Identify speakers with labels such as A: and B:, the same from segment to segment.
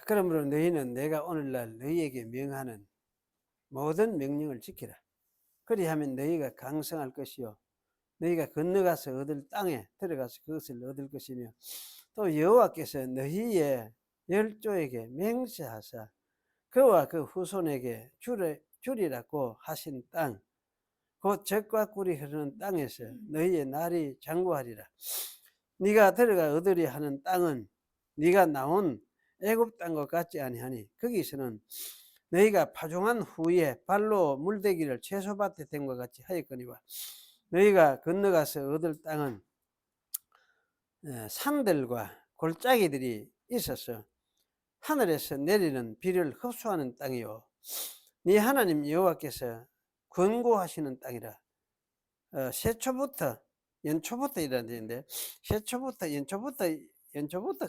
A: 그러므로 너희는 내가 오늘날 너희에게 명하는 모든 명령을 지키라. 그리하면 너희가 강성할 것이요 너희가 건너가서 얻을 땅에 들어가서 그것을 얻을 것이며, 또 여호와께서 너희의 열조에게 맹세하사 그와 그 후손에게 주리라고 하신 땅, 곧 젖과 꿀이 흐르는 땅에서 너희의 날이 장구하리라. 네가 들어가 얻으려 하는 땅은 네가 나온 애굽 땅과 같지 아니하니 거기서는 너희가 파종한 후에 발로 물대기를 채소밭에 댐과 같이 하였거니와, 너희가 건너가서 얻을 땅은 산들과 골짜기들이 있어서 하늘에서 내리는 비를 흡수하는 땅이요 네 하나님 여호와께서 권고하시는 땅이라. 새초부터 연초부터 이라는 데인데, 새초부터 연초부터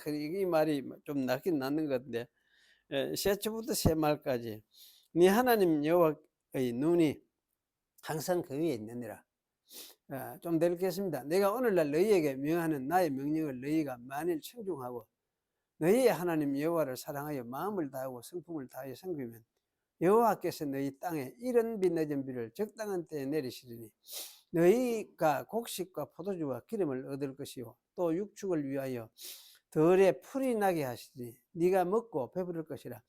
A: 이 말이 좀 낫긴 낫는 것 같은데, 새초부터 새말까지 네 하나님 여호와의 눈이 항상 그 위에 있느니라. 좀 더 읽겠습니다. 내가 오늘날 너희에게 명하는 나의 명령을 너희가 만일 청중하고 너희의 하나님 여호와를 사랑하여 마음을 다하고 성품을 다하여 섬기면 여호와께서 너희 땅에 이른 비 늦은 비를 적당한 때에 내리시리니 너희가 곡식과 포도주와 기름을 얻을 것이요 또 육축을 위하여 덜에 풀이 나게 하시니 네가 먹고 배부를 것이라.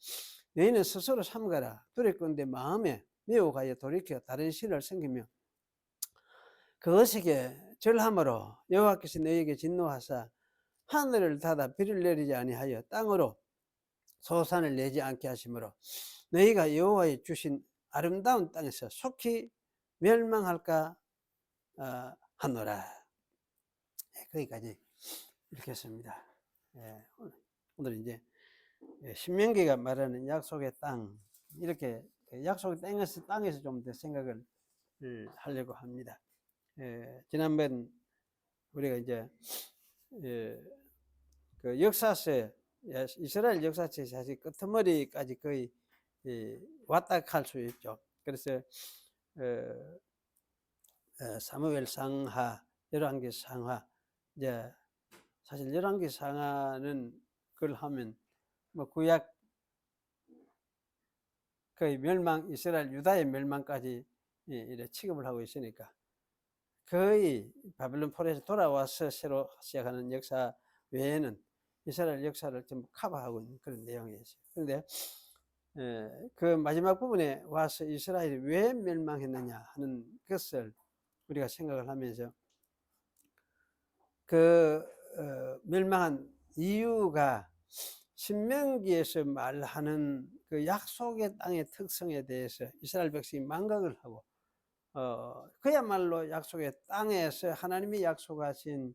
A: 너희는 스스로 삼가라. 두렵건대 마음에 미혹하여 돌이켜 다른 신을 섬기며 그것에게 절함으로 여호와께서 너희에게 진노하사 하늘을 닫아 비를 내리지 아니하여 땅으로 소산을 내지 않게 하시므로 너희가 여호와의 주신 아름다운 땅에서 속히 멸망할까 하노라. 거기까지 읽겠습니다. 오늘 이제 신명기가 말하는 약속의 땅, 이렇게 약속의 땅에서 좀 더 생각을 하려고 합니다. 지난번 우리가 이제 그 역사서에, 이스라엘 역사서에 사실 끝머리까지 거의 왔다 갈 수 있죠. 그래서 사무엘 상하, 열왕기 상하, 이제 사실 열왕기 상하는 그걸 하면 뭐 구약 거의 멸망, 이스라엘 유다의 멸망까지 이래 취급을 하고 있으니까 거의 바벨론 포로에서 돌아와서 새로 시작하는 역사 외에는 이스라엘 역사를 좀 커버하고 있는 그런 내용이었어요. 그런데 그 마지막 부분에 와서 이스라엘이 왜 멸망했느냐 하는 것을 우리가 생각을 하면서 그 멸망한 이유가 신명기에서 말하는 그 약속의 땅의 특성에 대해서 이스라엘 백성이 망각을 하고 그야말로 약속의 땅에서 하나님이 약속하신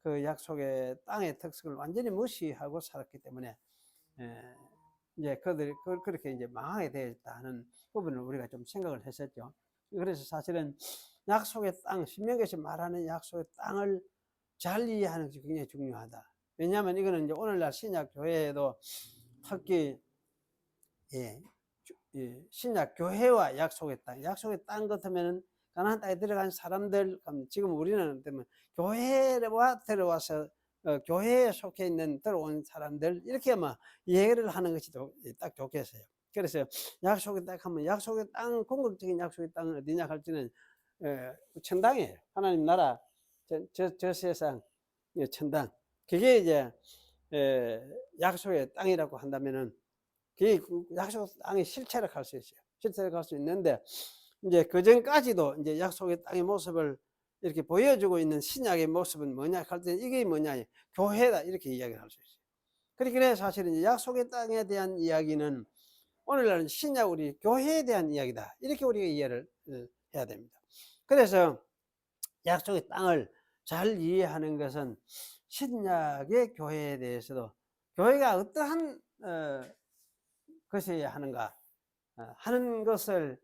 A: 그 약속의 땅의 특성을 완전히 무시하고 살았기 때문에 이제 그들이 그렇게 이제 망하게 되었다는 부분을 우리가 좀 생각을 했었죠. 그래서 사실은 약속의 땅, 신명기에서 말하는 약속의 땅을 잘 이해하는 것이 굉장히 중요하다. 왜냐하면 이거는 이제 오늘날 신약 교회에도 특히 신약 교회와 약속의 땅 같으면은 가나안 땅에 들어간 사람들, 지금 우리는 때문에 교회와 들어와서 교회에 속해 있는 들어온 사람들 이렇게 막 이해를 하는 것이 딱 좋겠어요. 그래서 약속의 땅 하면 약속의 땅, 궁극적인 약속의 땅은 어디냐 할지는 천당이에요. 하나님 나라, 저 세상 천당. 그게 이제 약속의 땅이라고 한다면은 그 약속 땅의 실체를 갈 수 있어요. 실체를 갈 수 있는데 이제 그 전까지도 이제 약속의 땅의 모습을 이렇게 보여주고 있는 신약의 모습은 뭐냐 할 때 이게 뭐냐 교회다 이렇게 이야기를 할 수 있어요. 그래 사실은 이제 약속의 땅에 대한 이야기는 오늘날은 신약 우리 교회에 대한 이야기다 이렇게 우리가 이해를 해야 됩니다. 그래서 약속의 땅을 잘 이해하는 것은 신약의 교회에 대해서도 교회가 어떠한 것이어야 하는가 하는 것을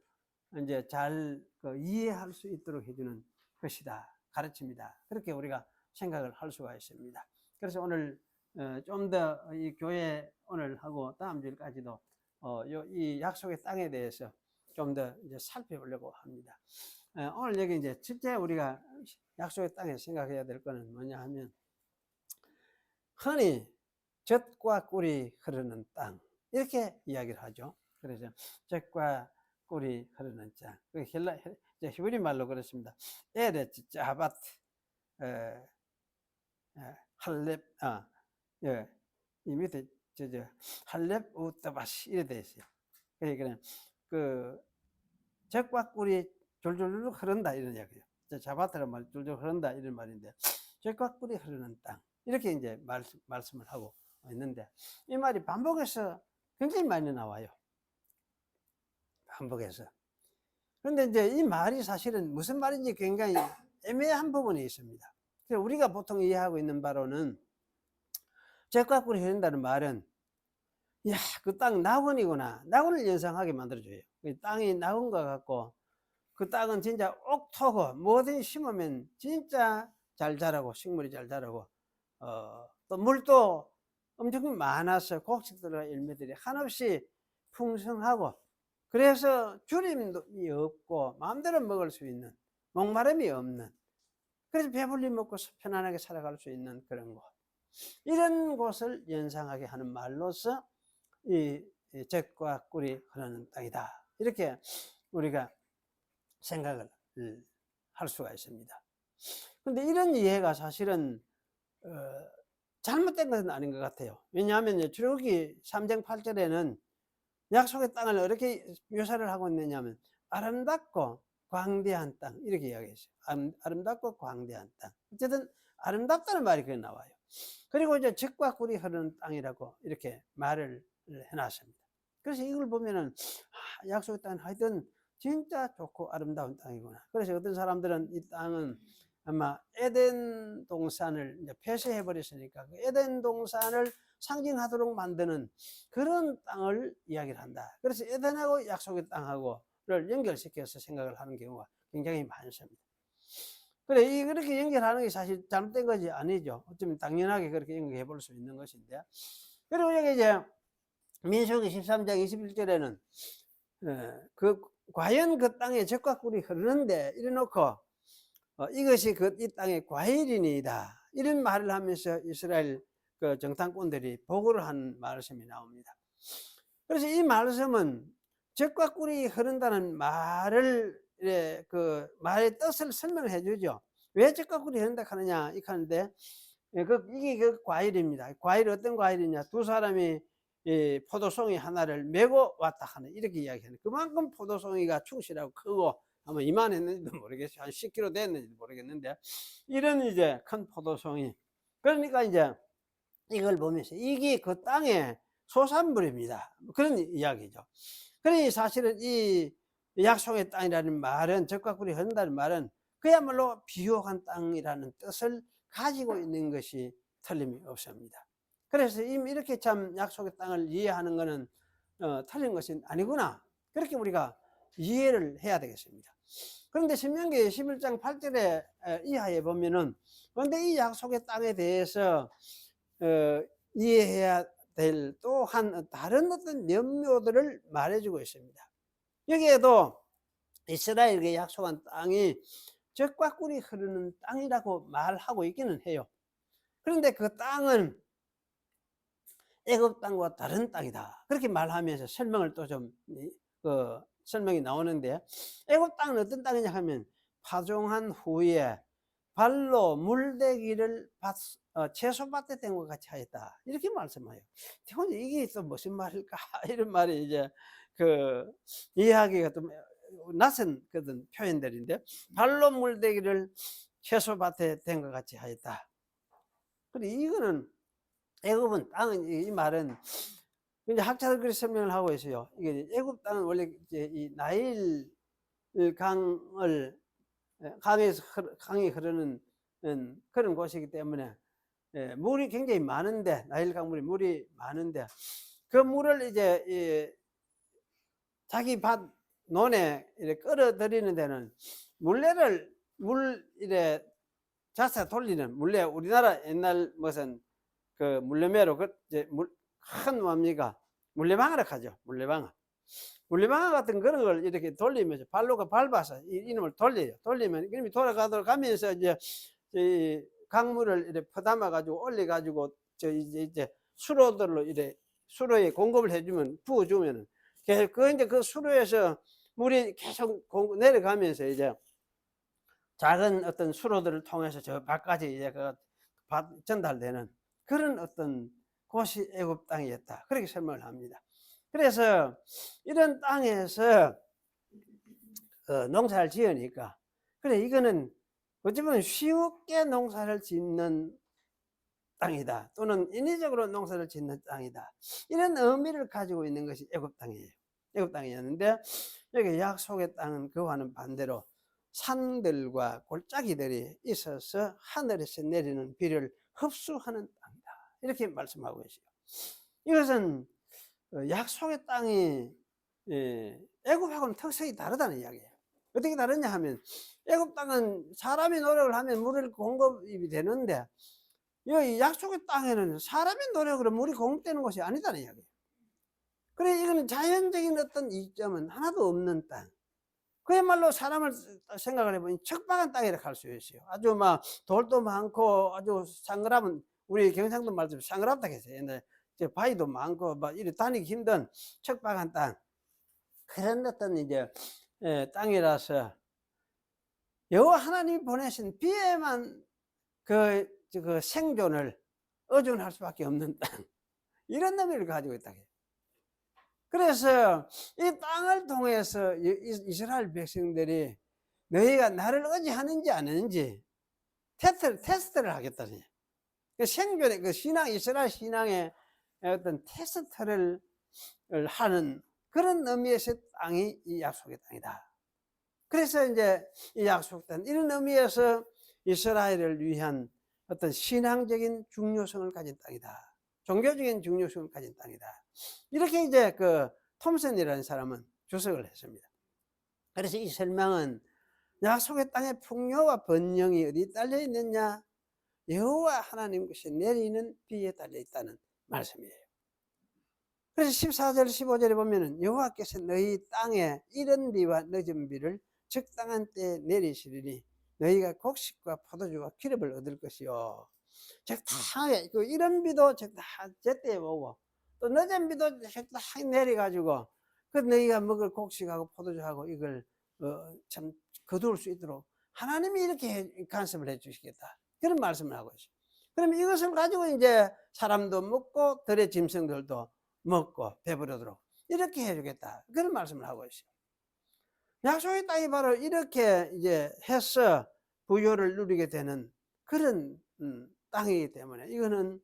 A: 이제 잘 이해할 수 있도록 해주는 것이다, 가르칩니다. 그렇게 우리가 생각을 할 수가 있습니다. 그래서 오늘 좀 더 이 교회 오늘 하고 다음 주일까지도 이 약속의 땅에 대해서 좀 더 이제 살펴보려고 합니다. 오늘 여기 이제 첫째 우리가 약속의 땅에 생각해야 될 거는 뭐냐 하면 흔히 젖과 꿀이 흐르는 땅, 이렇게 이야기를 하죠. 그래서 잭과 꿀이 흐르는 땅. 그 히브리 말로 그렇습니다. 에레츠 짜바트, 할렙, 예, 이 밑에 할렙 우따바시 이래 돼 있어요. 그러니까 그 잭과 꿀이 졸졸 흐른다 이런 이야기예요. 자바트란 말 졸졸 흐른다 이런 말인데, 잭과 꿀이 흐르는 땅 이렇게 이제 말씀을 하고 있는데, 이 말이 반복해서 굉장히 많이 나와요. 반복해서. 그런데 이제 이 말이 사실은 무슨 말인지 굉장히 애매한 부분이 있습니다. 그래서 우리가 보통 이해하고 있는 바로는 잭과 꿀이 흐른다는 말은, 야, 그 땅 낙원이구나. 낙원을 연상하게 만들어줘요. 그 땅이 낙원 것 같고, 그 땅은 진짜 옥토고, 뭐든 심으면 진짜 잘 자라고, 식물이 잘 자라고, 또 물도 엄청 많아서 곡식들과 열매들이 한없이 풍성하고, 그래서 주림이 없고, 마음대로 먹을 수 있는, 목마름이 없는, 그래서 배불리 먹고 편안하게 살아갈 수 있는 그런 곳. 이런 곳을 연상하게 하는 말로서 이 잭과 꿀이 흐르는 땅이다. 이렇게 우리가 생각을 할 수가 있습니다. 그런데 이런 이해가 사실은 잘못된 것은 아닌 것 같아요. 왜냐하면 출애굽기 3장 8절에는 약속의 땅을 어떻게 묘사를 하고 있느냐면, 아름답고 광대한 땅 이렇게 이야기했어요. 아름답고 광대한 땅. 어쨌든 아름답다는 말이 거기 나와요. 그리고 이제 젖과 꿀이 흐르는 땅이라고 이렇게 말을 해놨습니다. 그래서 이걸 보면은 약속의 땅은 하여튼 진짜 좋고 아름다운 땅이구나. 그래서 어떤 사람들은 이 땅은 아마 에덴 동산을 이제 폐쇄해 버렸으니까 그 에덴 동산을 상징하도록 만드는 그런 땅을 이야기를 한다. 그래서 에덴하고 약속의 땅하고를 연결시켜서 생각을 하는 경우가 굉장히 많습니다. 그래, 그렇게 연결하는 게 사실 잘못된 것이 아니죠. 어쩌면 당연하게 그렇게 연결해 볼 수 있는 것인데. 그리고 여기 이제 민수기 13장 21절에는 과연 그 땅에 젖과 꿀이 흐르는데 이래 놓고 이것이 이 땅의 과일이니이다. 이런 말을 하면서 이스라엘 그 정탐꾼들이 보고를 한 말씀이 나옵니다. 그래서 이 말씀은 젖과 꿀이 흐른다는 말을 그 말의 뜻을 설명을 해주죠. 왜 젖과 꿀이 흐른다 하느냐 이렇게 하는데, 이게 그 과일입니다. 과일이 어떤 과일이냐? 두 사람이 이 포도송이 하나를 메고 왔다 하는 이렇게 이야기하는, 그만큼 포도송이가 충실하고 크고 아마 이만했는지도 모르겠어요. 한 10kg 됐는지도 모르겠는데, 이런 이제 큰 포도송이. 그러니까 이제 이걸 보면서 이게 그 땅의 소산물입니다. 그런 이야기죠. 그러니 사실은 이 약속의 땅이라는 말은, 젖과 꿀이 흐른다는 말은 그야말로 비옥한 땅이라는 뜻을 가지고 있는 것이 틀림이 없습니다. 그래서 이미 이렇게 참 약속의 땅을 이해하는 것은 틀린 것이 아니구나, 그렇게 우리가 이해를 해야 되겠습니다. 그런데 신명기 11장 8절에 이하에 보면은, 그런데 이 약속의 땅에 대해서 이해해야 될 또한 다른 어떤 면묘들을 말해주고 있습니다. 여기에도 이스라엘에게 약속한 땅이 젖과 꿀이 흐르는 땅이라고 말하고 있기는 해요. 그런데 그 땅은 애굽 땅과 다른 땅이다, 그렇게 말하면서 설명을 또 좀 설명이 나오는데, 애굽 땅은 어떤 땅이냐 하면 파종한 후에 발로 물대기를 채소밭에 된 것 같이 하였다, 이렇게 말씀해요. 이게 또 무슨 말일까 이런 말이 이제 이해하기가 좀 낯선 그런 표현들인데, 발로 물대기를 채소밭에 된 것 같이 하였다. 그리고 이거는 애굽은 땅은, 이 말은 이제 학자들 그렇게 설명을 하고 있어요. 이게 애굽 땅은 원래 이제 이 나일 강에서 강이 흐르는 그런 곳이기 때문에 물이 굉장히 많은데, 나일 강물이 물이 많은데, 그 물을 이제 자기 밭 논에 이렇게 끌어들이는 데는 이래 자사 돌리는 물레, 우리나라 옛날 무슨 그 물레매로 이제 큰 뭡니까? 물레방아라 하죠. 물레방아 같은 그런 걸 이렇게 돌리면서 발로가 밟아서 이놈을 돌려요. 돌리면 이놈이 돌아가도록 하면서 이제 이 강물을 이렇게 퍼담아 가지고 올려 가지고 이제 수로들로 이렇게 수로에 공급을 해주면, 부어주면은, 그 이제 그 수로에서 물이 계속 내려가면서 이제 작은 어떤 수로들을 통해서 저 밖까지 이제 전달되는 그런 어떤 곳이 애굽 땅이었다. 그렇게 설명을 합니다. 그래서 이런 땅에서 농사를 지으니까, 그래, 이거는 어찌 보면 쉽게 농사를 짓는 땅이다, 또는 인위적으로 농사를 짓는 땅이다, 이런 의미를 가지고 있는 것이 애굽 땅이에요. 애굽 땅이었는데, 여기 약속의 땅은 그와는 반대로 산들과 골짜기들이 있어서 하늘에서 내리는 비를 흡수하는 땅이다, 이렇게 말씀하고 계시죠. 이것은 약속의 땅이 애굽하고는 특성이 다르다는 이야기예요. 어떻게 다르냐 하면, 애굽 땅은 사람이 노력을 하면 물을 공급이 되는데, 이 약속의 땅에는 사람의 노력으로 물이 공급되는 것이 아니다는 이야기예요. 그래, 이거는 자연적인 어떤 이점은 하나도 없는 땅, 그야말로 사람을 생각을 해보니 척박한 땅이라고 할 수 있어요. 아주 막 돌도 많고 아주 상그라면, 우리 경상도 말씀 상그랍다 했어요. 옛날에 바위도 많고 막 이렇게 다니기 힘든 척박한 땅, 그런 어떤 이제 땅이라서 여호와 하나님이 보내신 비에만 그 생존을 의존할 수밖에 없는 땅, 이런 의미를 가지고 있다. 그래서 이 땅을 통해서 이스라엘 백성들이 너희가 나를 의지하는지 안 하는지 테스트를 하겠다니, 그 생존의 그 신앙, 이스라엘 신앙의 어떤 테스트를 하는 그런 의미에서 땅이 이 약속의 땅이다. 그래서 이제 이 약속 땅, 이런 의미에서 이스라엘을 위한 어떤 신앙적인 중요성을 가진 땅이다, 종교적인 중요성을 가진 땅이다, 이렇게 이제 그 톰슨이라는 사람은 주석을 했습니다. 그래서 이 설명은 약속의 땅의 풍요와 번영이 어디 딸려 있느냐, 여호와 하나님 것이 내리는 비에 달려 있다는 말씀이에요. 그래서 14절 15절에 보면은 여호와께서 너희 땅에 이른 비와 늦은 비를 적당한 때에 내리시리니 너희가 곡식과 포도주와 기름을 얻을 것이요. 적당하게, 그 이른 비도 적당한 제때에 오고, 또 늦은 비도 적당하게 내려가지고 그 너희가 먹을 곡식하고 포도주하고 이걸 참 거두을 수 있도록 하나님이 이렇게 간섭을 해 주시겠다, 그런 말씀을 하고 있어요. 그러면 이것을 가지고 이제 사람도 먹고 들의 짐승들도 먹고 배부르도록 이렇게 해주겠다, 그런 말씀을 하고 있어요. 약속의 땅이 바로 이렇게 이제 해서 부요를 누리게 되는 그런 땅이기 때문에, 이거는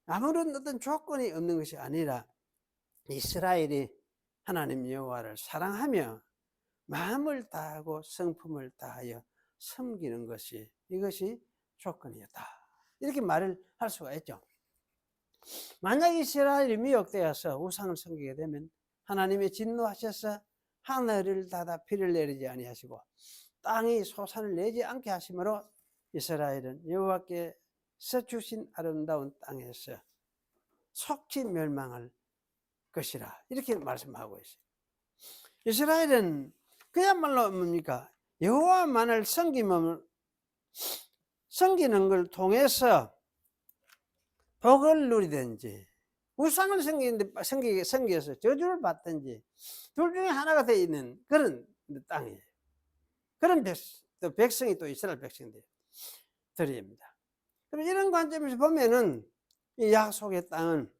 A: 아무런 어떤 조건이 없는 것이 아니라 이스라엘이 하나님 여호와를 사랑하며 마음을 다하고 성품을 다하여 섬기는 것이, 이것이 조건이었다, 이렇게 말을 할 수가 있죠. 만약 이스라엘이 미혹되어서 우상을 섬기게 되면 하나님이 진노하셔서 하늘을 닫아 비를 내리지 아니하시고 땅이 소산을 내지 않게 하심으로 이스라엘은 여호와께서 주신 아름다운 땅에서 속히 멸망할 것이라, 이렇게 말씀하고 있어요. 이스라엘은 그야말로 뭡니까, 여호와만을 섬기는 걸 통해서 복을 누리든지 우상을 섬기어서 저주를 받든지 둘 중에 하나가 되어 있는 그런 땅이에요. 그런 백성이 또 이스라엘 백성들입니다. 그럼 이런 관점에서 보면은 이 약속의 땅은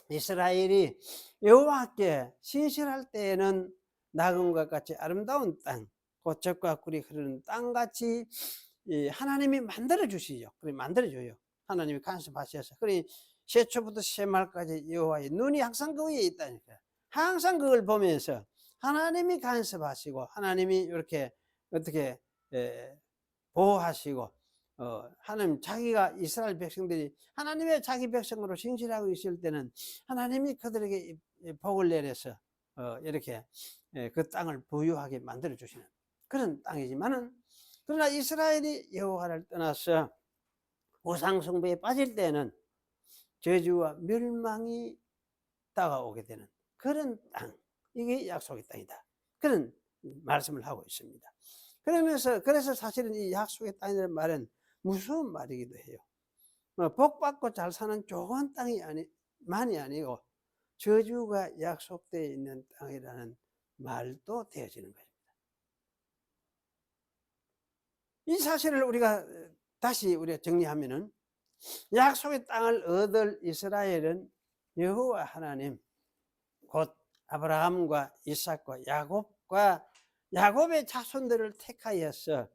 A: 이스라엘이 여호와께 신실할 때에는 낙원과 같이 아름다운 땅, 젖과 꿀이 흐르는 땅같이 하나님이 만들어 주시죠. 그래 만들어줘요. 하나님이 간섭하셔서. 그래 세초부터 세말까지 여호와의 눈이 항상 그 위에 있다니까. 항상 그걸 보면서 하나님이 간섭하시고 하나님이 이렇게 어떻게 보호하시고 하나님, 자기가 이스라엘 백성들이 하나님의 자기 백성으로 신실하고 있을 때는 하나님이 그들에게 복을 내려서 이렇게 그 땅을 부유하게 만들어 주시는 그런 땅이지만은, 그러나 이스라엘이 여호와를 떠나서 우상 숭배에 빠질 때는 저주와 멸망이 다가오게 되는 그런 땅, 이게 약속의 땅이다, 그런 말씀을 하고 있습니다. 그래서 사실은 이 약속의 땅이라는 말은 무서운 말이기도 해요. 복 받고 잘 사는 좋은 땅이 만이 아니고 저주가 약속되어 있는 땅이라는 말도 되어지는 것입니다. 이 사실을 우리가 다시 정리하면은 약속의 땅을 얻을 이스라엘은 여호와 하나님, 곧 아브라함과 이삭과 야곱의 자손들을 택하여서,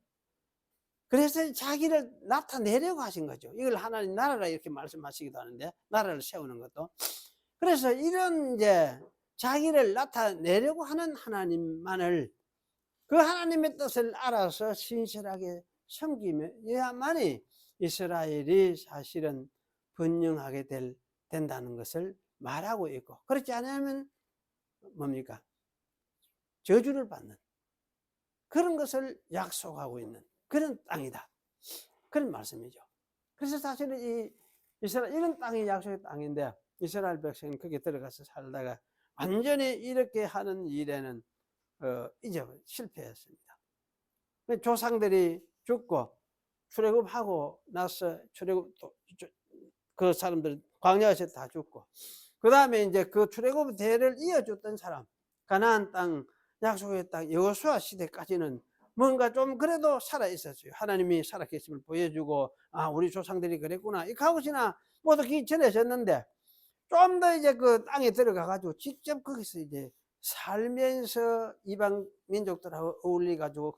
A: 그래서 자기를 나타내려고 하신 거죠. 이걸 하나님 나라라 이렇게 말씀하시기도 하는데, 나라를 세우는 것도. 그래서 이런 자기를 나타내려고 하는 하나님만을, 그 하나님의 뜻을 알아서 신실하게 섬기면야만이 이스라엘이 사실은 번영하게 된다는 것을 말하고 있고, 그렇지 않으면 뭡니까? 저주를 받는 그런 것을 약속하고 있는 그런 땅이다, 그런 말씀이죠. 그래서 사실은 이런 땅이 약속의 땅인데, 이스라엘 백성은 거기에 들어가서 살다가 완전히 이렇게 하는 일에는 이제 실패했습니다. 조상들이 죽고 출애굽하고 나서 그 사람들 광야에서 다 죽고, 그 다음에 이제 그 출애굽 대를 이어줬던 사람, 가나안 땅, 약속의 땅 여호수아 시대까지는 뭔가 좀 그래도 살아 있었어요. 하나님이 살아계심을 보여주고, 아, 우리 조상들이 그랬구나, 이 가고시나 모두 전해졌는데, 좀 더 이제 그 땅에 들어가 가지고 직접 거기서 이제 살면서 이방 민족들하고 어울려 가지고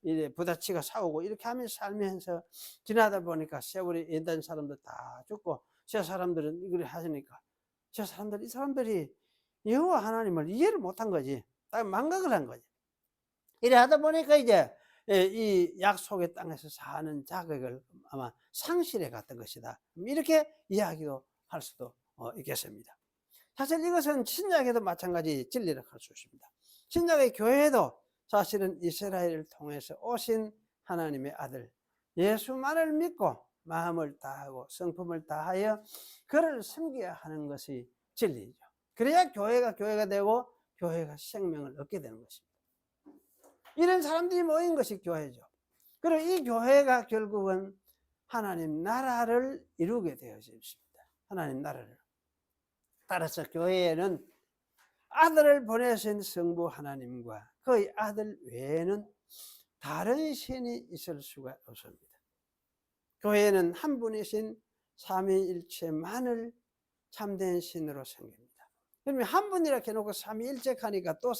A: 이제 부다치가 싸우고 이렇게 하면서 살면서 지나다 보니까 세월이 옛날 사람들 다 죽고, 저 사람들은 이걸 하시니까 이 사람들이 여호와 하나님을 이해를 못한 거지, 딱 망각을 한 거지. 이래 하다 보니까 이제 이 약속의 땅에서 사는 자격을 아마 상실해 갔던 것이다, 이렇게 이야기도 할 수도 있겠습니다. 사실 이것은 신약에도 마찬가지 진리를 할 수 있습니다. 신약의 교회도 사실은 이스라엘을 통해서 오신 하나님의 아들 예수만을 믿고 마음을 다하고 성품을 다하여 그를 섬겨야 하는 것이 진리죠. 그래야 교회가 되고 교회가 생명을 얻게 되는 것입니다. 이런 사람들이 모인 것이 교회죠. 그리고 이 교회가 결국은 하나님 나라를 이루게 되어집니다. 하나님 나라를. 따라서 교회에는 아들을 보내신 성부 하나님과 그의 아들 외에는 다른 신이 있을 수가 없습니다. 교회는 한 분이신 삼위일체만을 참된 신으로 섬깁니다. 그러면 한 분이라 해놓고 삼위일체 하니까 또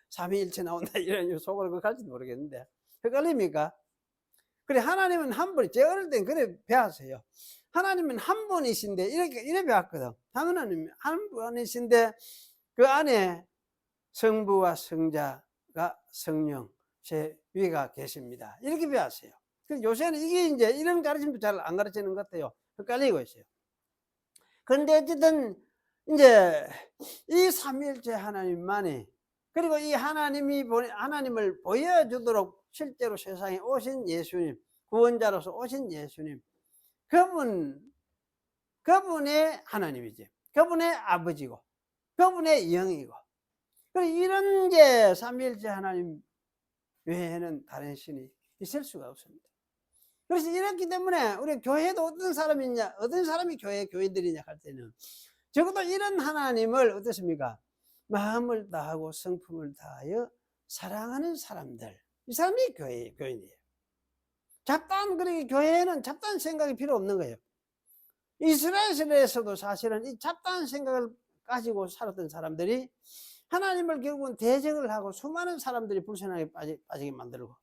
A: 삼위일체 나온다, 이런 속으로 갈지도 모르겠는데, 헷갈립니까? 그래, 하나님은 한 분이, 제가 어릴 땐 그래 배웠어요. 하나님은 한 분이신데, 이래 배웠거든. 하나님은 한 분이신데 그 안에 성부와 성자가 성령 제 위가 계십니다, 이렇게 배웠어요. 요새는 이게 이제 이런 가르침도 잘 안 가르치는 것 같아요. 헷갈리고 있어요. 그런데 어쨌든 이제 이 삼위일체 하나님만이, 그리고 이 하나님을 보여주도록 실제로 세상에 오신 예수님, 구원자로서 오신 예수님, 그분의 하나님이지, 그분의 아버지고 그분의 영이고, 그리고 이런 삼위일체 하나님 외에는 다른 신이 있을 수가 없습니다. 그래서 이렇기 때문에 우리 교회도 어떤 사람이 교인들이냐 할 때는 적어도 이런 하나님을 어떻습니까? 마음을 다하고 성품을 다하여 사랑하는 사람들, 이 사람이 교인이에요. 그러니까 교회에는 잡다한 생각이 필요 없는 거예요. 이스라엘에서도 사실은 이 잡다한 생각을 가지고 살았던 사람들이 하나님을 결국은 대적을 하고 수많은 사람들이 불신하게 빠지게 만들고,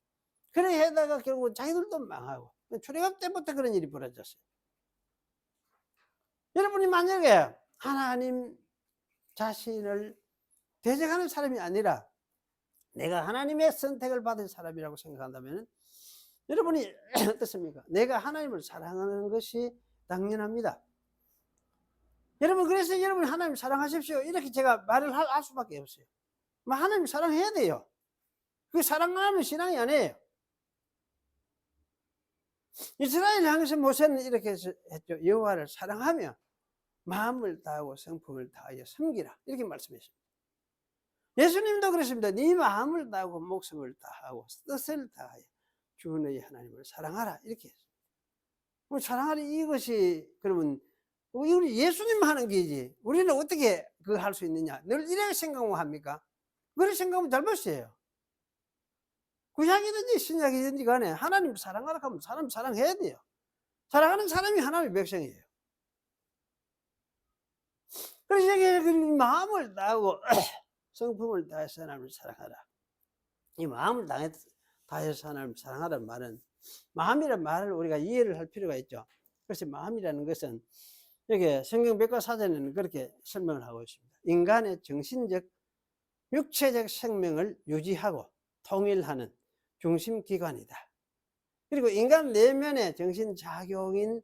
A: 그래 해다가 결국은 자기들도 망하고, 출애굽 때부터 그런 일이 벌어졌어요. 여러분이 만약에 하나님 자신을 대적하는 사람이 아니라 내가 하나님의 선택을 받은 사람이라고 생각한다면 여러분이 어떻습니까? 내가 하나님을 사랑하는 것이 당연합니다. 여러분, 그래서 여러분 하나님 사랑하십시오, 이렇게 제가 말을 할 수밖에 없어요. 하나님 사랑해야 돼요. 그 사랑 안 하면 신앙이 아니에요. 이스라엘 향해서 모세는 이렇게 했죠. 여호와를 사랑하며 마음을 다하고 성품을 다하여 섬기라, 이렇게 말씀했습니다. 예수님도 그랬습니다. 네 마음을 다하고 목숨을 다하고 뜻을 다하여 주 너희 하나님을 사랑하라, 이렇게 했습니다. 사랑하라, 이것이 그러면 우리 예수님 하는 게지 우리는 어떻게 그거 할 수 있느냐? 늘 이렇게 생각만 합니까? 그런 생각하면 잘못이에요. 구약이든지 신약이든지 간에 하나님 사랑하라 하면 사람 사랑해야 돼요. 사랑하는 사람이 하나님의 백성이에요. 그래서 이게 마음을 다하고 성품을 다해서 하나님을 사랑하라. 이 마음을 다해서 하나님을 사랑하라는 말은, 마음이라는 말을 우리가 이해를 할 필요가 있죠. 그래서 마음이라는 것은 여기 성경 백과사전에는 그렇게 설명을 하고 있습니다. 인간의 정신적, 육체적 생명을 유지하고 통일하는 중심기관이다. 그리고 인간 내면의 정신작용인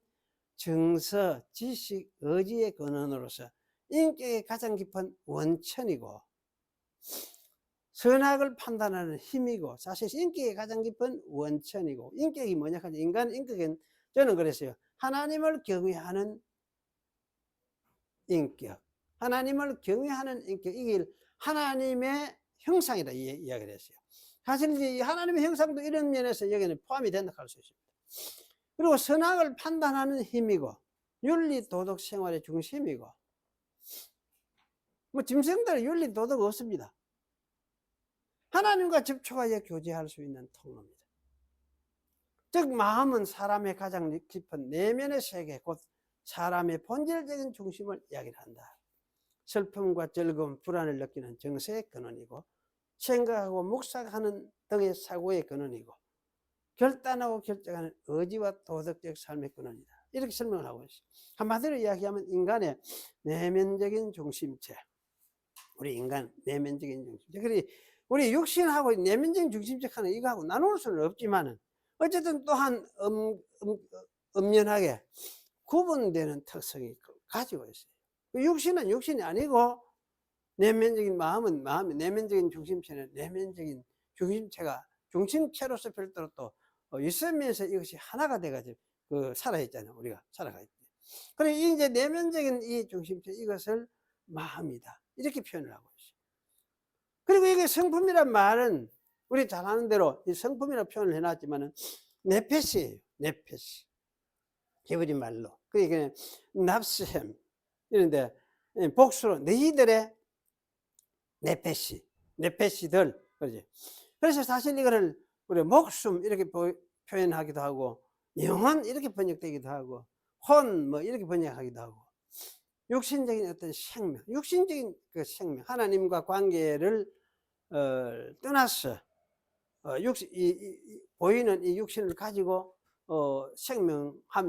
A: 정서, 지식, 의지의 근원으로서 인격의 가장 깊은 원천이고 선악을 판단하는 힘이고, 사실 인격의 가장 깊은 원천이고, 인격이 뭐냐 하면 인간 인격은, 저는 그랬어요. 하나님을 경외하는 인격, 하나님을 경외하는 인격, 이게 하나님의 형상이다 이야기를 했어요. 사실 이제 하나님의 형상도 이런 면에서 여기는 포함이 된다 할 수 있습니다. 그리고 선악을 판단하는 힘이고, 윤리 도덕 생활의 중심이고, 뭐 짐승들은 윤리 도덕 없습니다. 하나님과 접촉하여 교제할 수 있는 통로입니다. 즉 마음은 사람의 가장 깊은 내면의 세계, 곧 사람의 본질적인 중심을 이야기한다. 슬픔과 즐거움, 불안을 느끼는 정서의 근원이고, 생각하고 묵상하는 등의 사고의 근원이고, 결단하고 결정하는 의지와 도덕적 삶의 근원이다. 이렇게 설명을 하고 있어요. 한마디로 이야기하면 인간의 내면적인 중심체, 우리 인간 내면적인 중심체. 그래 우리 육신하고 내면적인 중심체 하는 이거하고 나눌 수는 없지만은 어쨌든 또한 엄연하게 구분되는 특성이 가지고 있어요. 육신은 육신이 아니고 내면적인 마음은 마음이, 내면적인 중심체는 내면적인 중심체가 중심체로서 별도로 또 있으면서 이것이 하나가 돼가지고 살아있잖아요. 우리가 살아가 있대. 그래 이제 내면적인 이 중심체, 이것을 마음이다 이렇게 표현을 하고 있어요. 그리고 이게 성품이란 말은 우리 잘 아는 대로 이 성품이라고 표현을 해놨지만은 네페시예요. 네페시. 히브리 말로. 그게 납스햄 이런데 복수로 너희들의 네페시, 네페시들, 그러지. 그래서 사실 이거를 우리 목숨 이렇게 표현하기도 하고, 영혼 이렇게 번역되기도 하고, 혼 뭐 이렇게 번역하기도 하고, 육신적인 어떤 생명, 육신적인 그 생명, 하나님과 관계를 떠나서 보이는 이 육신을 가지고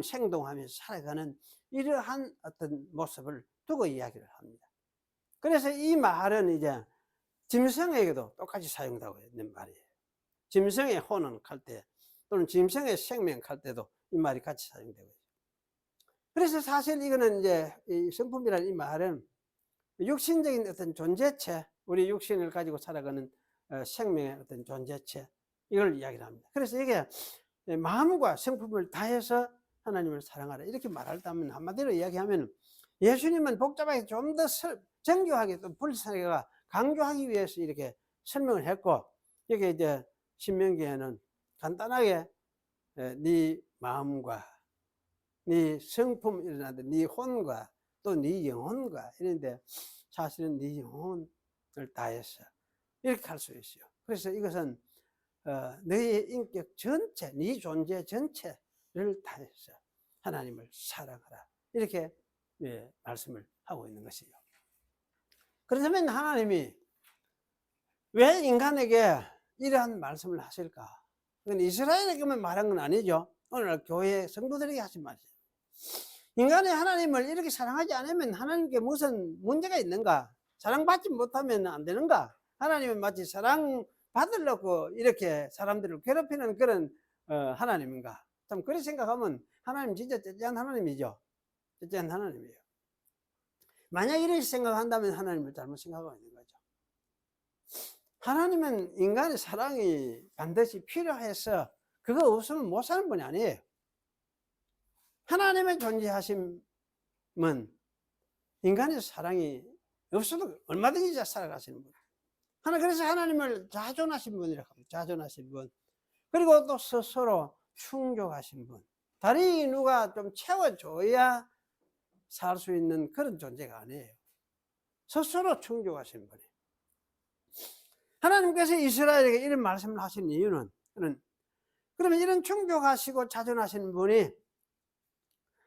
A: 생동하면서 살아가는 이러한 어떤 모습을 두고 이야기를 합니다. 그래서 이 말은 이제 짐승에게도 똑같이 사용되고 있는 말이에요. 짐승의 혼은 할 때, 또는 짐승의 생명 할 때도 이 말이 같이 사용되고 있어요. 그래서 사실 이거는 이제 이 성품이라는 이 말은 육신적인 어떤 존재체, 우리 육신을 가지고 살아가는 생명의 어떤 존재체, 이걸 이야기를 합니다. 그래서 이게 마음과 성품을 다해서 하나님을 사랑하라 이렇게 말한다면, 한마디로 이야기하면 예수님은 복잡하게 좀 더 정교하게 또 불쌍하게 강조하기 위해서 이렇게 설명을 했고, 여기 이제 신명기에는 간단하게 네 마음과 네 성품 일어나는데 네 혼과 또 네 영혼과 이런데, 사실은 네 영혼을 다해서 이렇게 할 수 있어요. 그래서 이것은 너의 인격 전체, 네 존재 전체를 다해서 하나님을 사랑하라 이렇게 말씀을 하고 있는 것이죠. 그렇다면 하나님이 왜 인간에게 이러한 말씀을 하실까? 그건 이스라엘에게만 말한 건 아니죠. 오늘 교회 성도들에게 하신 말이에요. 인간이 하나님을 이렇게 사랑하지 않으면 하나님께 무슨 문제가 있는가? 사랑받지 못하면 안 되는가? 하나님은 마치 사랑 받으려고 이렇게 사람들을 괴롭히는 그런 하나님인가? 참 그렇게 생각하면 하나님 진짜 째째한 하나님이죠. 째째한 하나님이에요. 만약 이렇게 생각한다면 하나님을 잘못 생각하고 있는 거죠. 하나님은 인간의 사랑이 반드시 필요해서 그거 없으면 못 사는 분이 아니에요. 하나님의 존재하심은 인간의 사랑이 없어도 얼마든지 살아가시는 분. 그래서 하나님을 자존하신 분이라고 합니다. 자존하신 분. 그리고 또 스스로 충족하신 분. 다리 누가 좀 채워줘야 살 수 있는 그런 존재가 아니에요. 스스로 충족하신 분이. 하나님께서 이스라엘에게 이런 말씀을 하신 이유는, 그러면 이런 충족하시고 자존하신 분이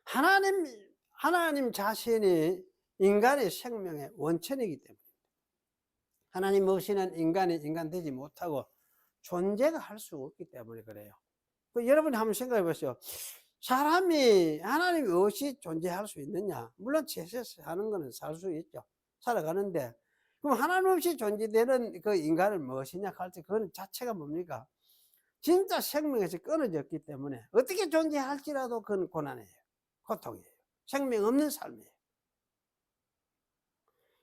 A: 하나님 자신이 인간의 생명의 원천이기 때문에, 하나님 없이는 인간이 인간 되지 못하고 존재가 할 수 없기 때문에 그래요. 여러분이 한번 생각해 보세요. 사람이 하나님 없이 존재할 수 있느냐? 물론 죄에서 사는 거는 살 수 있죠. 살아가는데, 그럼 하나님 없이 존재되는 그 인간을 무엇이냐 할 때, 그건 자체가 뭡니까? 진짜 생명에서 끊어졌기 때문에 어떻게 존재할지라도 그건 고난이에요. 고통이에요. 생명 없는 삶이에요.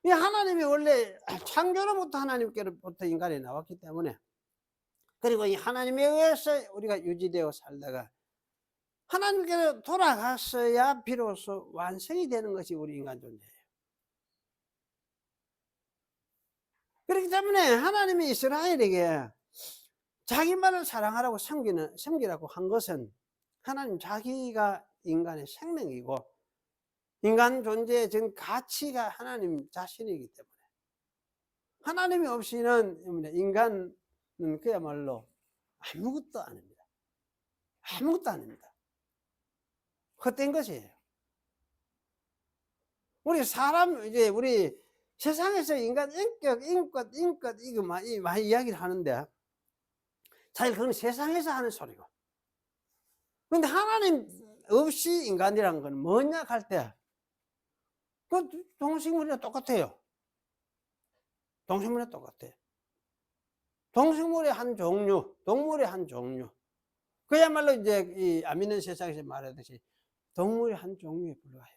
A: 이 하나님이 원래 창조로부터 하나님께로부터 인간이 나왔기 때문에, 그리고 이 하나님에 의해서 우리가 유지되어 살다가 하나님께로 돌아갔어야 비로소 완성이 되는 것이 우리 인간 존재예요. 그렇기 때문에 하나님이 이스라엘에게 자기만을 사랑하라고 섬기라고 한 것은, 하나님 자기가 인간의 생명이고 인간 존재의 전 가치가 하나님 자신이기 때문에, 하나님이 없이는 인간은 그야말로 아무것도 아닙니다. 아무것도 아닙니다. 헛된 것이에요. 우리 세상에서 인간 인격, 이거 많이 이야기를 하는데, 사실 그건 세상에서 하는 소리고. 근데 하나님 없이 인간이라는 건 뭐냐 할 때, 그 동식물이랑 똑같아요. 동식물이랑 똑같아요. 동식물의 한 종류, 동물의 한 종류. 그야말로 이제 이 아미는 세상에서 말하듯이 동물의 한 종류에 불과해요.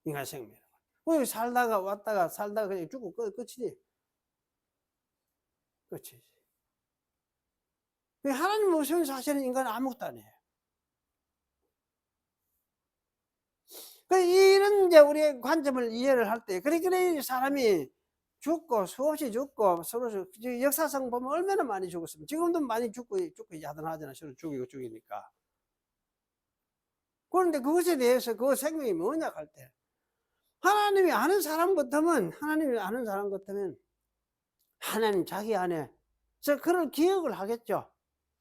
A: 인간 생명. 거기 살다가 그냥 죽고 끝이지. 끝이지. 하나님 없으면 사실은 인간은 아무것도 아니에요. 이런 이제 우리의 관점을 이해를 할 때, 그래 사람이 죽고 수없이 죽고 서로 역사상 보면 얼마나 많이 죽었습니다. 지금도 많이 죽고 야단하잖아요. 서로 죽이니까. 그런데 그것에 대해서 그 생명이 뭐냐 할 때, 하나님이 아는 사람 같으면 하나님 자기 안에 그런 기억을 하겠죠.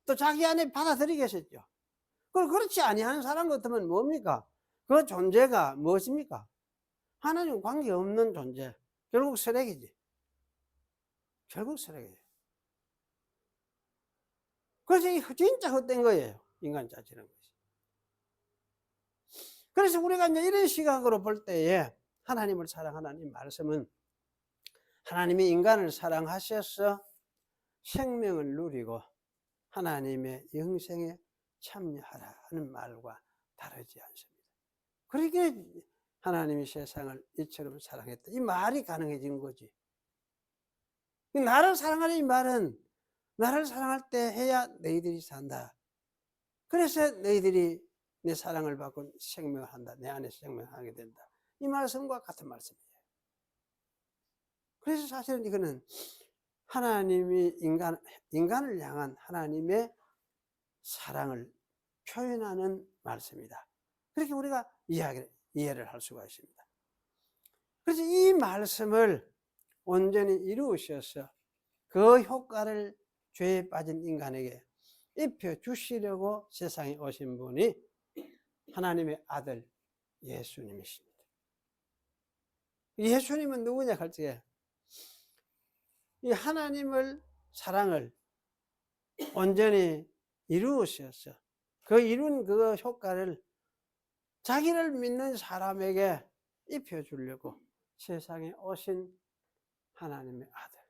A: 또 자기 안에 받아들이겠죠. 그렇지 아니하는 사람 같으면 뭡니까? 그 존재가 무엇입니까? 하나님 관계없는 존재. 결국 쓰레기지. 결국 쓰레기예요. 그래서 진짜 헛된 거예요. 인간 자체는 것이. 그래서 우리가 이제 이런 시각으로 볼 때에 하나님을 사랑하는 이 말씀은, 하나님이 인간을 사랑하셔서 생명을 누리고 하나님의 영생에 참여하라 하는 말과 다르지 않습니다. 그러기에 하나님이 세상을 이처럼 사랑했다. 이 말이 가능해진 거지. 나를 사랑하는 이 말은, 나를 사랑할 때 해야 너희들이 산다. 그래서 너희들이 내 사랑을 받고 생명을 한다. 내 안에 생명을 하게 된다. 이 말씀과 같은 말씀이에요. 그래서 사실은 이거는 하나님이 인간을 향한 하나님의 사랑을 표현하는 말씀이다. 그렇게 우리가 이해를 할 수가 있습니다. 그래서 이 말씀을 온전히 이루셔서 그 효과를 죄에 빠진 인간에게 입혀 주시려고 세상에 오신 분이 하나님의 아들 예수님이십니다. 예수님은 누구냐 할 때, 이 하나님을 사랑을 온전히 이루셔서 그 이룬 그 효과를 자기를 믿는 사람에게 입혀주려고 세상에 오신 하나님의 아들.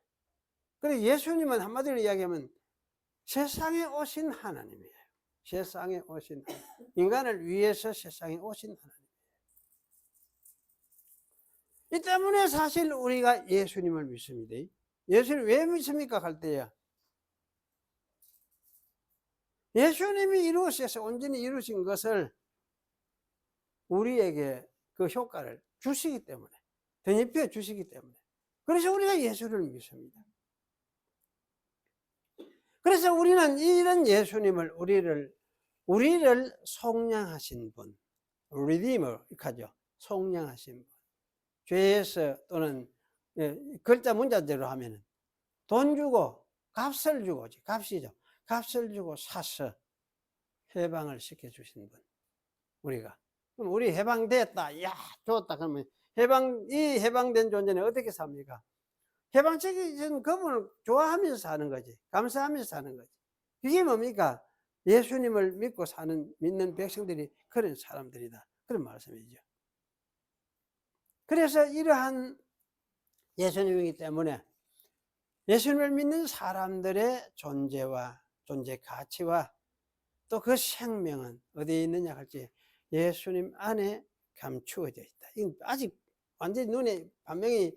A: 그리고 예수님은 한마디로 이야기하면 세상에 오신 하나님이에요. 세상에 오신 하나님. 인간을 위해서 세상에 오신 하나님. 이 때문에 사실 우리가 예수님을 믿습니다. 예수님 왜 믿습니까 할 때야, 예수님이 이루셔서 온전히 이루신 것을 우리에게 그 효과를 주시기 때문에, 덧입혀 주시기 때문에, 그래서 우리가 예수를 믿습니다. 그래서 우리는 이런 예수님을, 우리를 속량하신 분, 리디머, 이렇게 하죠. 속량하신 분. 죄에서 또는 글자 문자대로 하면은 돈 주고 값을 주고, 값이죠. 값을 주고 사서 해방을 시켜주신 분, 우리가. 그럼 우리 해방됐다. 야, 좋았다. 그러면 이 해방된 존재는 어떻게 삽니까? 해방시켜준 그분을 좋아하면서 사는 거지. 감사하면서 사는 거지. 그게 뭡니까? 예수님을 믿는 백성들이 그런 사람들이다. 그런 말씀이죠. 그래서 이러한 예수님이기 때문에 예수님을 믿는 사람들의 존재 가치와 또 그 생명은 어디에 있느냐 할지 예수님 안에 감추어져 있다. 이건 아직 완전히 눈에 반명이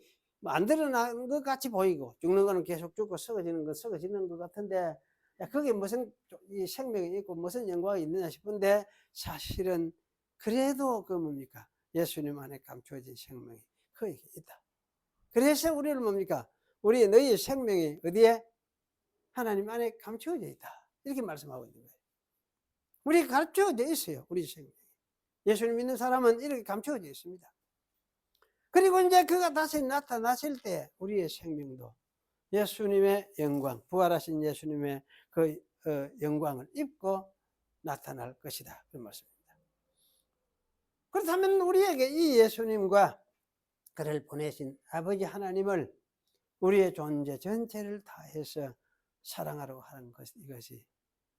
A: 안 드러난 것 같이 보이고, 죽는 거는 계속 죽고 썩어지는 건 썩어지는 것 같은데, 야, 그게 무슨 이 생명이 있고 무슨 영광이 있느냐 싶은데, 사실은 그래도 그 뭡니까? 예수님 안에 감추어진 생명이 거기 있다. 그래서 우리는 뭡니까? 너희 생명이 어디에? 하나님 안에 감추어져 있다. 이렇게 말씀하고 있는 거예요. 우리 감추어져 있어요. 우리 생명이. 예수님 믿는 사람은 이렇게 감추어져 있습니다. 그리고 이제 그가 다시 나타나실 때 우리의 생명도 예수님의 영광, 부활하신 예수님의 그 영광을 입고 나타날 것이다. 그런 말씀입니다. 그렇다면 우리에게 이 예수님과 그를 보내신 아버지 하나님을 우리의 존재 전체를 다해서 사랑하라고 하는 이것이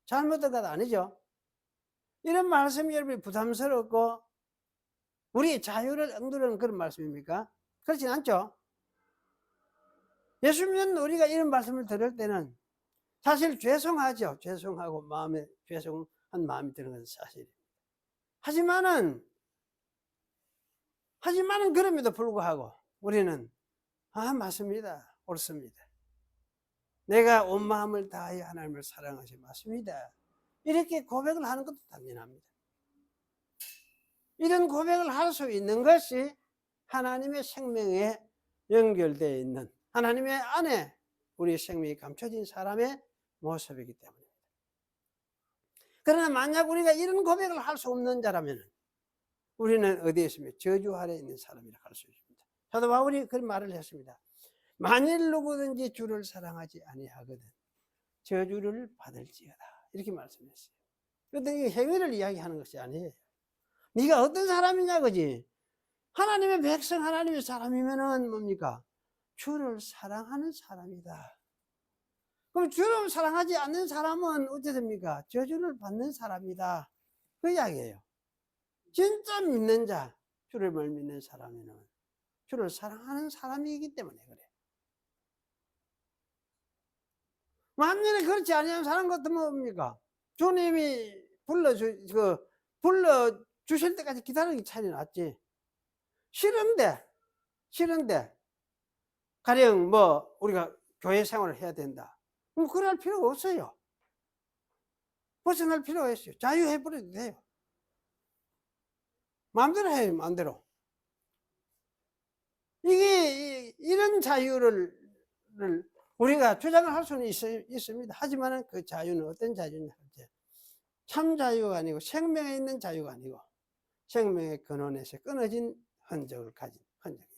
A: 잘못된 것 아니죠? 이런 말씀이 여러분이 부담스럽고 우리의 자유를 억누르는 그런 말씀입니까? 그렇진 않죠? 예수 믿는 우리가 이런 말씀을 들을 때는 사실 죄송하죠. 죄송하고 죄송한 마음이 드는 것은 사실입니다. 하지만은 그럼에도 불구하고 우리는 맞습니다. 옳습니다. 내가 온 마음을 다하여 하나님을 사랑하시 맞습니다. 이렇게 고백을 하는 것도 당연합니다. 이런 고백을 할 수 있는 것이 하나님의 생명에 연결되어 있는 하나님의 안에 우리 생명이 감춰진 사람의 모습이기 때문입니다. 그러나 만약 우리가 이런 고백을 할 수 없는 자라면 우리는 어디에 있습니까? 저주 아래 있는 사람이라 할 수 있습니다. 사도 바울이 그런 말을 했습니다. 만일 누구든지 주를 사랑하지 아니하거든 저주를 받을지어다. 이렇게 말씀했어요. 그런데 행위를 이야기하는 것이 아니에요. 네가 어떤 사람이냐 그지? 하나님의 백성, 하나님의 사람이면은 뭡니까? 주를 사랑하는 사람이다. 그럼 주를 사랑하지 않는 사람은 어떻게 됩니까? 저주를 받는 사람이다. 그 이야기예요. 진짜 믿는 자, 주를 믿는 사람이면 주를 사랑하는 사람이기 때문에 그래. 만일에 그렇지 아니한 사람 같으면 뭡니까? 주님이 불러주실 때까지 기다리기 차라리 낫지. 싫은데, 가령 우리가 교회 생활을 해야 된다. 그럼 그럴 필요가 없어요. 벗어날 필요가 있어요. 자유해버려도 돼요. 마음대로 해요, 마음대로. 이런 자유를 우리가 주장을 할 수는 있습니다. 하지만 그 자유는 어떤 자유냐 할 때, 참 자유가 아니고 생명에 있는 자유가 아니고 생명의 근원에서 끊어진 흔적을 가진 흔적이에요.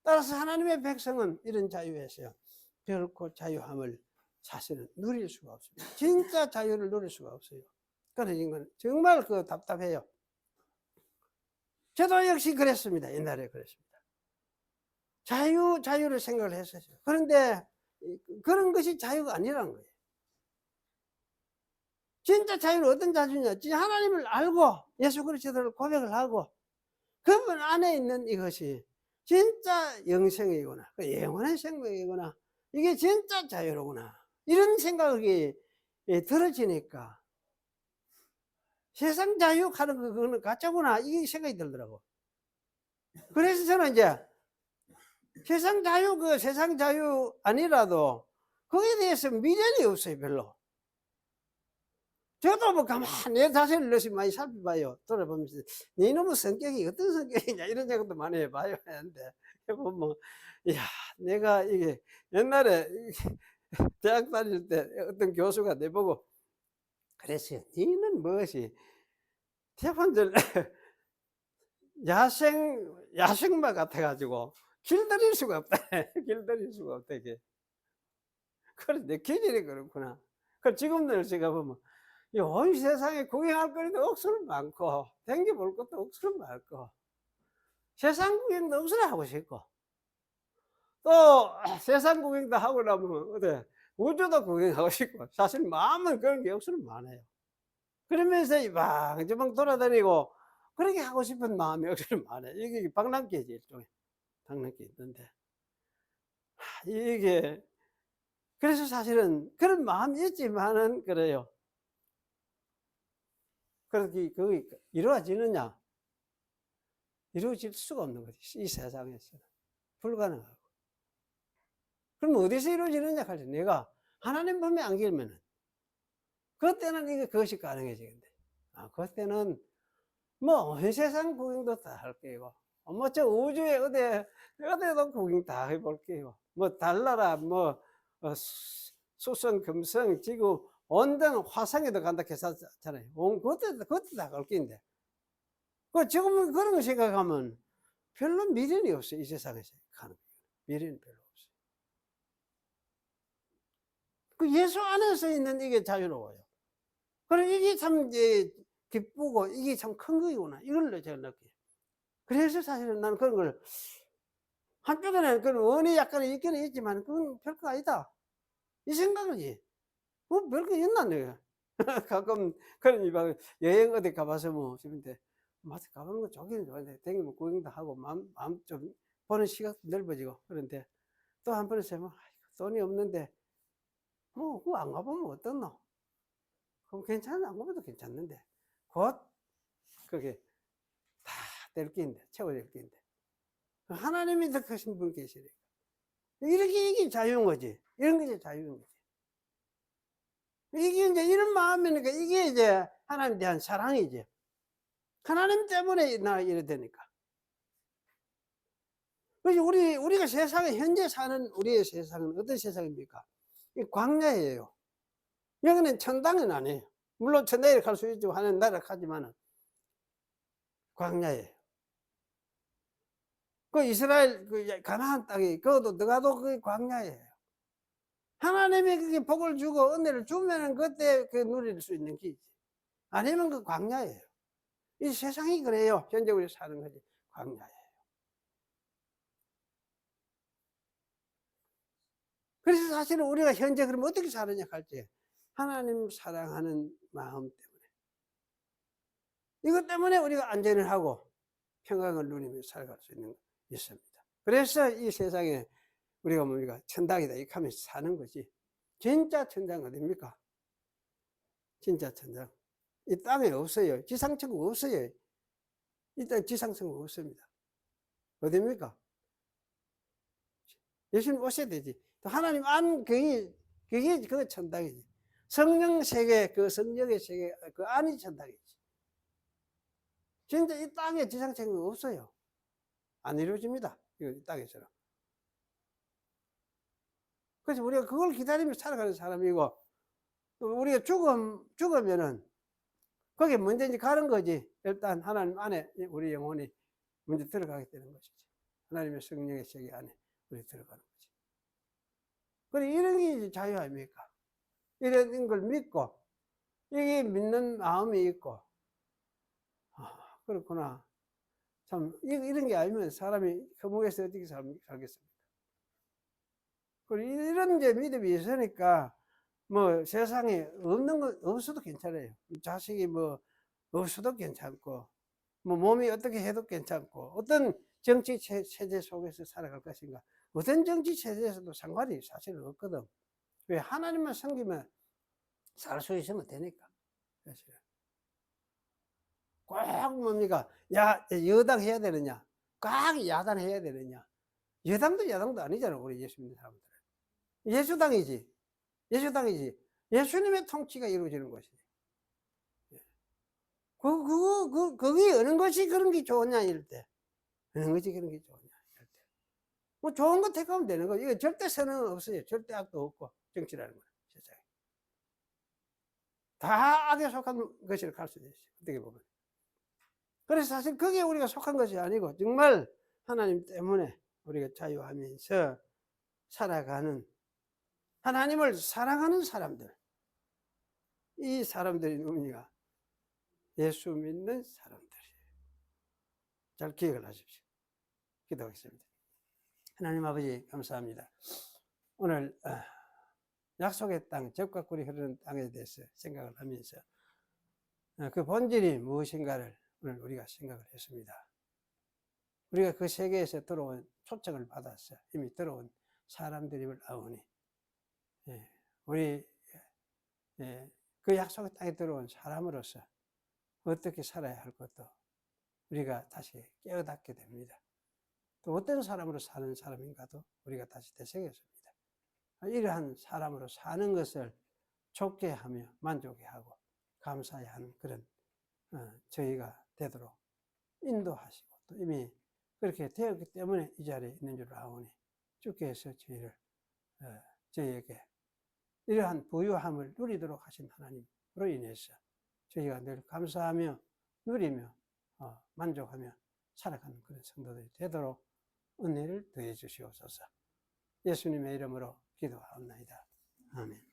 A: 따라서 하나님의 백성은 이런 자유에서 결코 자유함을 사실은 누릴 수가 없습니다. 진짜 자유를 누릴 수가 없어요. 그러는 건 정말 답답해요. 저도 역시 그랬습니다. 옛날에 그랬습니다. 자유를 생각을 했었죠. 그런데 그런 것이 자유가 아니라는 거예요. 진짜 자유는 어떤 자유냐? 하나님을 알고 예수 그리스도를 고백을 하고 그분 안에 있는 이것이 진짜 영생이구나, 영원한 생명이구나, 이게 진짜 자유로구나, 이런 생각이 들어지니까 세상 자유 하는 그거는 가짜구나, 이 생각이 들더라고. 그래서 저는 이제 세상 자유 아니라도 거기에 대해서 미련이 없어요, 별로. 저도 가만히 내 자신을 넣어서 많이 살펴봐요. 돌아보면서 네 이놈의 성격이 어떤 성격이냐 이런 생각도 많이 해봐요. 하는데 보면 야, 내가 이게 옛날에 대학 다닐 때 어떤 교수가 내보고 그랬어요. 너는 무엇이 태반절 야생마 같아가지고 길들일 수가 없다. 길들일 수가 없다, 이게. 그래, 내 기질이 그렇구나. 그 지금들 제가 보면, 이 온 세상에 구경할 거리도 억수로 많고, 댕겨볼 것도 억수로 많고, 세상 구경도 억수로 하고 싶고, 또 세상 구경도 하고 나면, 어때, 우주도 구경하고 싶고, 사실 마음은 그런 게 억수로 많아요. 그러면서 이방저방 돌아다니고, 그렇게 하고 싶은 마음이 억수로 많아요. 이게 방랑깨지, 일종의. 방랑깨 있는데. 이게, 그래서 사실은 그런 마음이 있지만은, 그래요. 그렇게 그게 이루어지느냐? 이루어질 수가 없는 거지. 이 세상에서는. 불가능하고. 그럼 어디서 이루어지느냐? 할 때 내가 하나님 품에 안기면은, 그때는 이게 그것이 가능해지겠네. 그때는 뭐, 온 세상 구경도 다 할 거고, 뭐, 저 우주에 어디도 구경 다 해볼 거고, 뭐, 달나라, 뭐, 수성, 금성, 지구, 온등 화성에도 간다 했었잖아요. 그것도 다 갈 건데. 지금은 그런 거 생각하면 별로 미련이 없어요. 이 세상에서 가는 미련이 별로 없어요. 예수 안에서 있는 이게 자유로워요. 그래, 이게 참 기쁘고 이게 참 큰 거구나. 이걸 제가 느껴요. 그래서 사실은 나는 그런 걸 한쪽에는 그런 원이 약간 있기는 있지만 그건 별거 아니다. 이 생각이지. 별거 있나 내가. 가끔 그런 이방 여행 어디 가봐서 뭐 싶은데 맞아 가보는 거 좋기는 좋은데 댕기면 구경도 하고 마음 좀 보는 시각도 넓어지고 그런데 또 한 번은 세면 돈이 없는데 뭐 그거 안 가보면 어떻노? 그럼 괜찮아 안 가봐도 괜찮는데 곧 그게 다 될 게인데 채워질 게인데 하나님이 더 크신 분 계시니까 이렇게 이게 자유인 거지. 이런 게 이제 자유인 거지. 이게 이제 이런 마음이니까 이게 이제 하나님에 대한 사랑이지. 하나님 때문에 나 이래 되니까. 그래서 우리가 세상에 현재 사는 우리의 세상은 어떤 세상입니까? 이 광야예요. 여기는 천당은 아니에요. 물론 천당에 갈 수 있죠. 하는 나라 하지만은 광야예요. 그 이스라엘 그 가나안 땅이 그것도 너가도 그 광야예요. 하나님이 그게 복을 주고 은혜를 주면은 그때 그 누릴 수 있는 길이지. 아니면 그 광야예요. 이 세상이 그래요. 현재 우리 사는 거지. 광야예요. 그래서 사실은 우리가 현재 그럼 어떻게 사느냐 할 때 하나님 사랑하는 마음 때문에 이것 때문에 우리가 안전을 하고 평강을 누리며 살아갈 수 있는 있습니다. 그래서 이 세상에 우리가 뭡니까 천당이다 이렇게 하면서 사는 거지. 진짜 천당 어딥니까? 진짜 천당 이 땅에 없어요. 지상천국 없어요. 이 땅 지상천국 없습니다. 어딥니까? 예수님 오셔야 되지. 하나님 안 그게 그 천당이지. 성령 세계 그 성령의 세계 그 안이 천당이지. 진짜 이 땅에 지상천국 없어요. 안 이루어집니다. 이 땅에서는. 그래서 우리가 그걸 기다리며 살아가는 사람이고 또 우리가 죽으면은 거기에 먼저 이제 가는 거지. 일단 하나님 안에 우리 영혼이 먼저 들어가게 되는 것이지. 하나님의 성령의 세계 안에 우리 들어가는 거지. 그래 이런 게 자유 아닙니까? 이런 걸 믿고 이게 믿는 마음이 있고 그렇구나. 참 이런 게 알면 사람이 거목에서 어떻게 살겠습니까? 그리고 이런 이제 믿음이 있으니까 뭐 세상에 없는 거 없어도 괜찮아요. 자식이 뭐 없어도 괜찮고 뭐 몸이 어떻게 해도 괜찮고 어떤 정치 체제 속에서 살아갈 것인가 어떤 정치 체제에서도 상관이 사실은 없거든. 왜 하나님만 섬기면 살 수 있으면 되니까. 사실은. 꼭 뭡니까 여당 해야 되느냐 꼭 야당 해야 되느냐 여당도 야당도 아니잖아 우리 예수 믿는 사람들 예수당이지 예수당이지 예수님의 통치가 이루어지는 것이지. 그게 어느 것이 그런 게 좋으냐, 이럴 때. 어느 것이 그런 게 좋으냐, 이럴 때. 뭐 좋은 거 택하면 되는 거. 이거 절대 선은 없어요. 절대 악도 없고, 정치라는 거는 세상에. 다 악에 속한 것이라 갈 수도 있어요. 어떻게 보면. 그래서 사실 그게 우리가 속한 것이 아니고 정말 하나님 때문에 우리가 자유하면서 살아가는, 하나님을 사랑하는 사람들, 이 사람들이 누구냐? 예수 믿는 사람들이에요. 잘 기억을 하십시오. 기도하겠습니다. 하나님 아버지 감사합니다. 오늘 약속의 땅, 적과 꿀이 흐르는 땅에 대해서 생각을 하면서 그 본질이 무엇인가를 오늘 우리가 생각을 했습니다. 우리가 그 세계에서 들어온 초청을 받아서 이미 들어온 사람들임을 아오니, 우리 그 약속의 땅에 들어온 사람으로서 어떻게 살아야 할 것도 우리가 다시 깨어닫게 됩니다. 또 어떤 사람으로 사는 사람인가도 우리가 다시 되새겼습니다. 이러한 사람으로 사는 것을 좋게 하며 만족해 하고 감사해 하는 그런 저희가 되도록 인도하시고, 또 이미 그렇게 되었기 때문에 이 자리에 있는 줄 아오니 주께서 저희에게 이러한 부유함을 누리도록 하신 하나님으로 인해서 저희가 늘 감사하며 누리며 만족하며 살아가는 그런 성도들이 되도록 은혜를 더해 주시옵소서. 예수님의 이름으로 기도하옵나이다. 아멘.